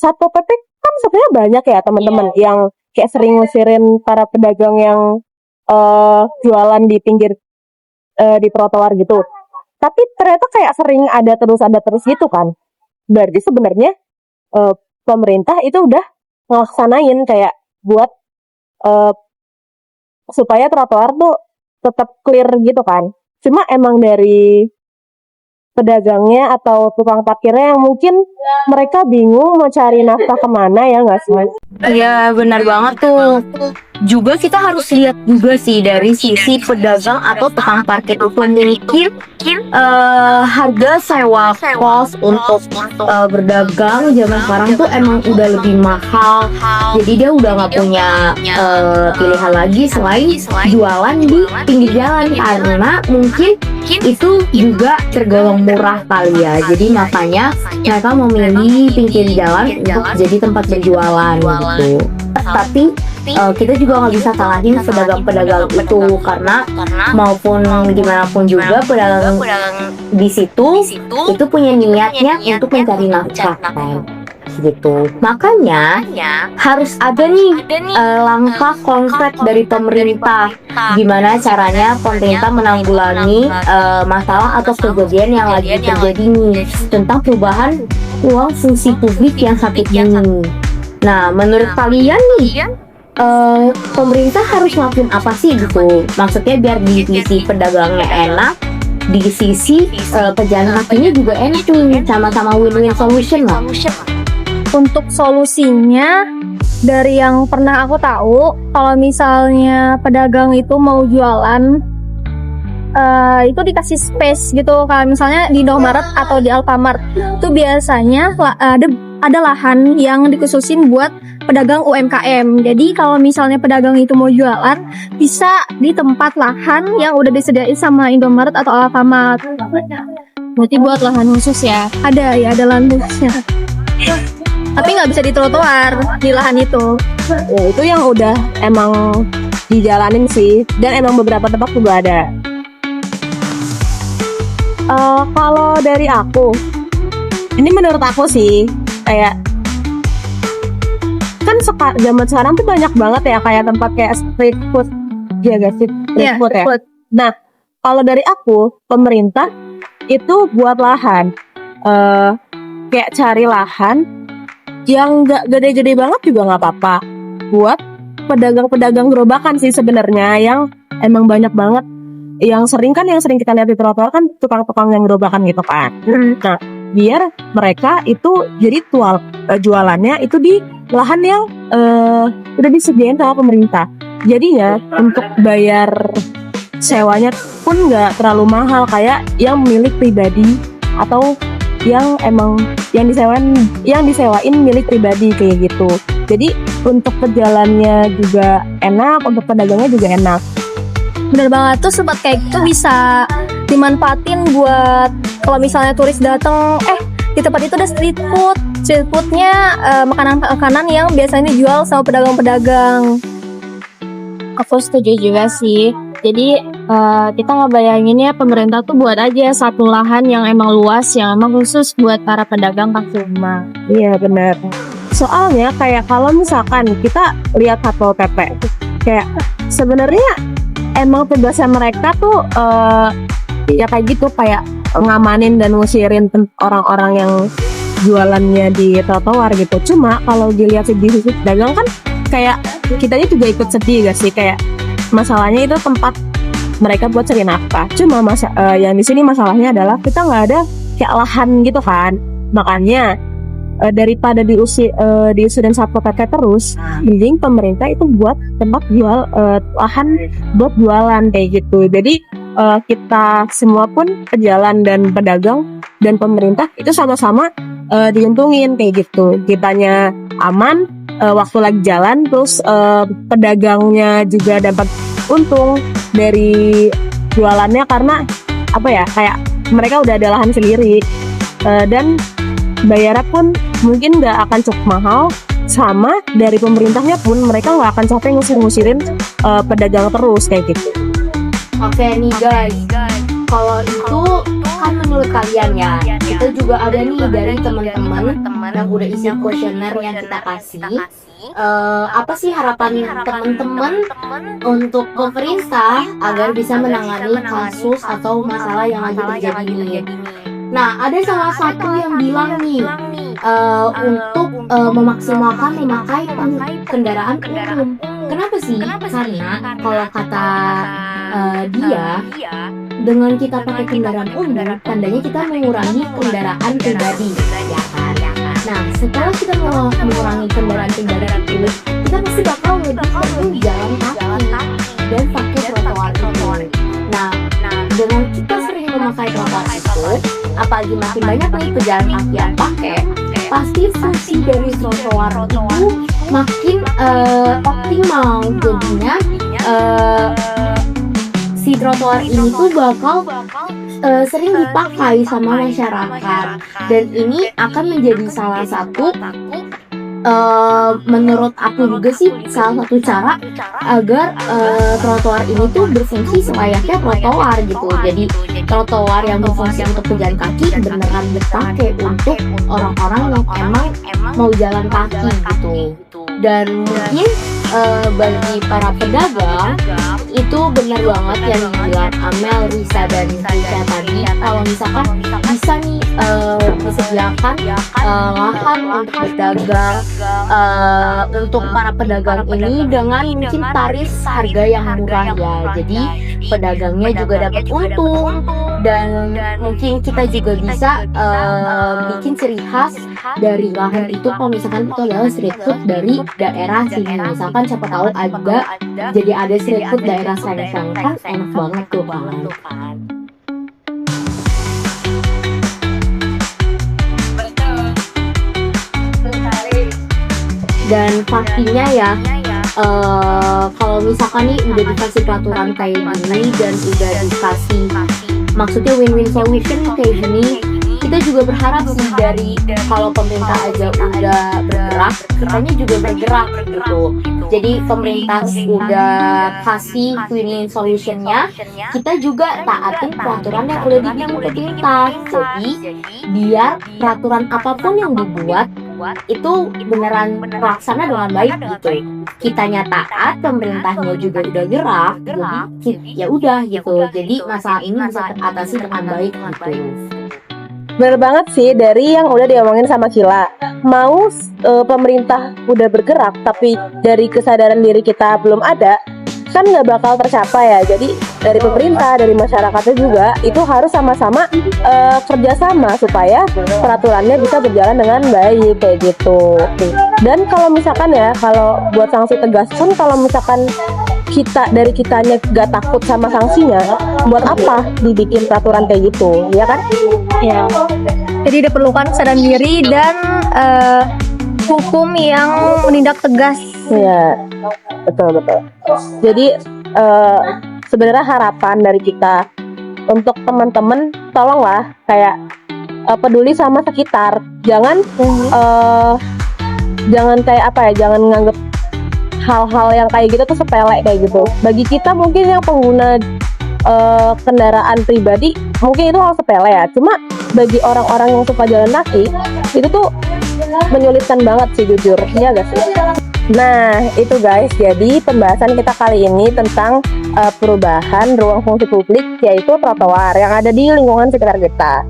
Satpol PP kan sebenarnya banyak ya teman-teman yang kayak sering ngusirin para pedagang yang jualan di pinggir di trotoar gitu. Tapi ternyata kayak sering ada terus gitu kan. Berarti sebenarnya pemerintah itu udah ngelaksanain kayak buat supaya trotoar tuh tetap clear gitu kan. Cuma emang dari pedagangnya atau tukang parkirnya yang mungkin mereka bingung mau cari nafkah kemana ya nggak sih? Iya benar banget tuh. Juga kita harus lihat juga sih dari sisi pedagang atau tukang parkir itu memiliki harga sewa kos untuk berdagang zaman sekarang tuh emang udah lebih mahal. Jadi dia udah nggak punya pilihan lagi selain jualan di pinggir jalan karena mungkin itu juga tergolong murah kali ya. Jadi makanya mereka memilih pinggir jalan untuk jadi tempat berjualan gitu. Tapi kita juga nggak bisa salahin pedagang-pedagang itu karena maupun gimana pun juga pedagang di situ itu punya niatnya untuk mencari nafkah kan gitu. Makanya harus ada nih langkah konkret dari pemerintah gimana caranya pemerintah menanggulangi masalah atau kejadian yang lagi terjadi nih tentang perubahan uang fungsi publik yang sakit ini. Nah, menurut kalian nih pemerintah harus ngelakuin apa sih gitu? Maksudnya biar di sisi pedagangnya enak, di sisi pejalan kakinya juga enak nih, sama-sama win-win solution lah. Untuk solusinya, dari yang pernah aku tahu, kalau misalnya pedagang itu mau jualan, itu dikasih space gitu. Kalau misalnya di Indomaret atau di Alfamart, itu biasanya ada lahan yang dikhususin buat pedagang UMKM. Jadi kalau misalnya pedagang itu mau jualan, bisa di tempat lahan yang udah disediain sama Indomaret atau Alfamart. Berarti buat lahan khusus ya? Ada lahan khususnya. Tapi nggak bisa di trotoar, di lahan itu. Ya, itu yang udah emang dijalanin sih. Dan emang beberapa tempat juga ada. Kalau dari aku, ini menurut aku sih, kayak kan zaman sekarang tuh banyak banget ya kayak tempat kayak street food, ya gak sih? Street food ya. Nah, kalau dari aku, pemerintah itu buat lahan, kayak cari lahan yang nggak gede-gede banget juga nggak apa-apa, buat pedagang-pedagang gerobakan sih sebenarnya yang emang banyak banget. Yang sering kita lihat di trotoar kan tukang-tukang yang gerobakan gitu kan. Nah, biar mereka itu jadi jualannya itu di lahan yang udah disediain sama pemerintah. Jadinya untuk bayar sewanya pun nggak terlalu mahal kayak yang milik pribadi atau yang emang yang disewain milik pribadi kayak gitu. Jadi untuk pejalannya juga enak, untuk pedagangnya juga enak. Bener banget, tuh tempat kayak gitu bisa dimanfaatin buat kalau misalnya turis datang, di tempat itu ada street foodnya makanan-makanan yang biasanya dijual sama pedagang-pedagang. Aku setuju juga sih. Jadi kita ngebayanginnya pemerintah tuh buat aja satu lahan yang emang luas, yang emang khusus buat para pedagang kaki lima. Iya benar. Soalnya kayak kalau misalkan kita lihat Satpol PP, kayak sebenarnya emang tugasnya mereka tuh ya kayak gitu, kayak ngamanin dan ngusirin orang-orang yang jualannya di trotoar gitu. Cuma kalau dilihat di sisi pedagang kan kayak kitanya juga ikut sedih gak sih, kayak masalahnya itu tempat mereka buat cari nafkah. Cuma yang di sini masalahnya adalah kita nggak ada kayak lahan gitu kan. Makanya daripada diusirin Satpol PP terus, mending pemerintah itu buat tempat jual lahan buat jualan kayak gitu. Jadi kita semua pun pejalan dan pedagang dan pemerintah itu sama-sama diuntungin kayak gitu. Kitanya aman waktu lagi jalan, terus pedagangnya juga dapat untung dari jualannya karena apa ya, kayak mereka udah ada lahan sendiri dan bayarnya pun mungkin nggak akan cukup mahal, sama dari pemerintahnya pun mereka nggak akan capek ngusir-ngusirin pedagang terus kayak gitu. Oke nih guys, kalau itu misalkan menurut kalian ya, kita juga ada nih dari teman-teman yang udah isi kuesioner yang kita kasih. Apa sih harapan teman-teman untuk pemerintah agar bisa menangani kasus atau masalah yang lagi terjadi ini? Nah, ada salah satu yang bilang nih untuk memaksimalkan memakai kendaraan umum. Kenapa sih? Karena kalau kata dia, dengan kita pakai kendaraan umum, tandanya kita mengurangi kendaraan pribadi, ya kan? Nah, setelah kita mengurangi kendaraan itu, kita pasti bakal lebih sering jalan kaki dan pakai trotoar itu. Nah, dengan kita sering memakai trotoar itu, apalagi makin banyak nih pejalan kaki yang pakai, pasti fungsi dari trotoar itu makin optimal. Jadinya si trotoar ini tuh bakal sering dipakai sama masyarakat, dan ini akan menjadi salah satu menurut aku juga sih salah satu cara agar trotoar ini tuh berfungsi selayaknya trotoar gitu. Jadi trotoar yang berfungsi untuk pejalan kaki beneran dipakai untuk orang-orang yang emang mau jalan kaki gitu. Dan mungkin bagi para pedagang itu benar banget yang dibilang Amel, Risa, dan Risa tadi, kalau misalkan bisa nih disediakan lahan untuk berdagang untuk para pedagang ini dengan mungkin tarif harga yang murah ya. Jadi pedagangnya juga dapat untung, dan mungkin kita juga bisa bikin ciri khas dari lahan itu. Kalau misalkan itu adalah street food dari daerah sini, misalkan siapa tahu ada street food daerah Serengseng, kan enak banget tuh kan. Dan pastinya ya, kalau misalkan nih udah dikasih peraturan kayak gini dan udah dikasih maksudnya win-win solution kayak gini, kita juga berharap sih dari kalau pemerintah aja udah bergerak, kitanya juga bergerak gitu. Jadi pemerintah udah kasih win-win solutionnya, kita juga taatin peraturan yang udah dibikin pemerintah. Jadi biar peraturan apapun yang dibuat itu beneran terlaksana dengan baik gitu. Kitanya taat, pemerintahnya juga udah gerak, jadi ya udah gitu. Jadi masalah ini bisa teratasi dengan baik gitu. Bener banget sih dari yang udah diomongin sama Cila. Mau pemerintah udah bergerak tapi dari kesadaran diri kita belum ada, kan nggak bakal tercapai ya. Jadi dari pemerintah, dari masyarakatnya juga itu harus sama-sama kerjasama supaya peraturannya bisa berjalan dengan baik kayak gitu. Dan kalau misalkan ya, kalau buat sanksi tegas pun, kalau misalkan kitanya gak takut sama sanksinya, buat apa dibikin peraturan kayak gitu, ya kan? Ya. Jadi diperlukan kesadaran diri dan hukum yang menindak tegas. Iya, betul. Jadi sebenarnya harapan dari kita untuk teman-teman, tolonglah kayak peduli sama sekitar. Jangan kayak apa ya, jangan nganggep hal-hal yang kayak gitu tuh sepele kayak gitu. Bagi kita mungkin yang pengguna kendaraan pribadi mungkin itu hal sepele ya. Cuma bagi orang-orang yang suka jalan kaki itu tuh menyulitkan banget sih jujur, ya gak sih? Nah itu guys, jadi pembahasan kita kali ini tentang perubahan ruang fungsi publik, yaitu trotoar yang ada di lingkungan sekitar kita.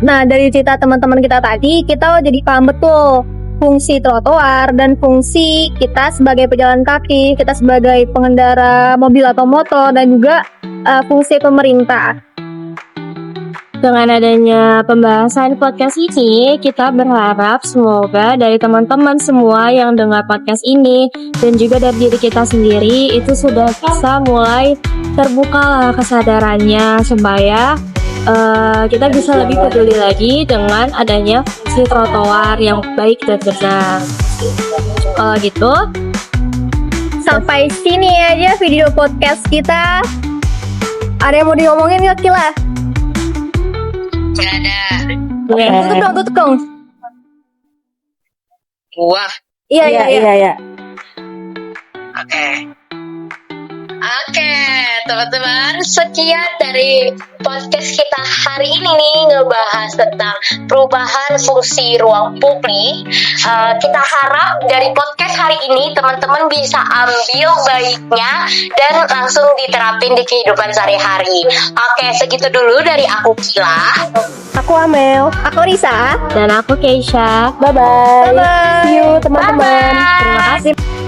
Nah, dari cerita teman-teman kita tadi, kita jadi paham betul fungsi trotoar dan fungsi kita sebagai pejalan kaki, kita sebagai pengendara mobil atau motor, dan juga fungsi pemerintah. Dengan adanya pembahasan podcast ini, kita berharap semoga dari teman-teman semua yang dengar podcast ini dan juga dari diri kita sendiri itu sudah bisa mulai terbuka kesadarannya supaya kita bisa lebih peduli lagi dengan adanya fungsi trotoar yang baik dan benar. Gitu. Sampai sini aja video podcast kita. Ada yang mau diomongin gak, Kila? Gak ada. Tutup dong. Wah, Iya. oke. teman-teman, sekian dari podcast kita hari ini nih, ngebahas tentang perubahan fungsi ruang publik. Kita harap dari podcast hari ini teman-teman bisa ambil baiknya dan langsung diterapin di kehidupan sehari-hari. Oke, segitu dulu dari aku, Kila. Aku Amel. Aku Risa. Dan aku Keisha. Bye bye. Bye-bye. See you teman-teman. Terima kasih.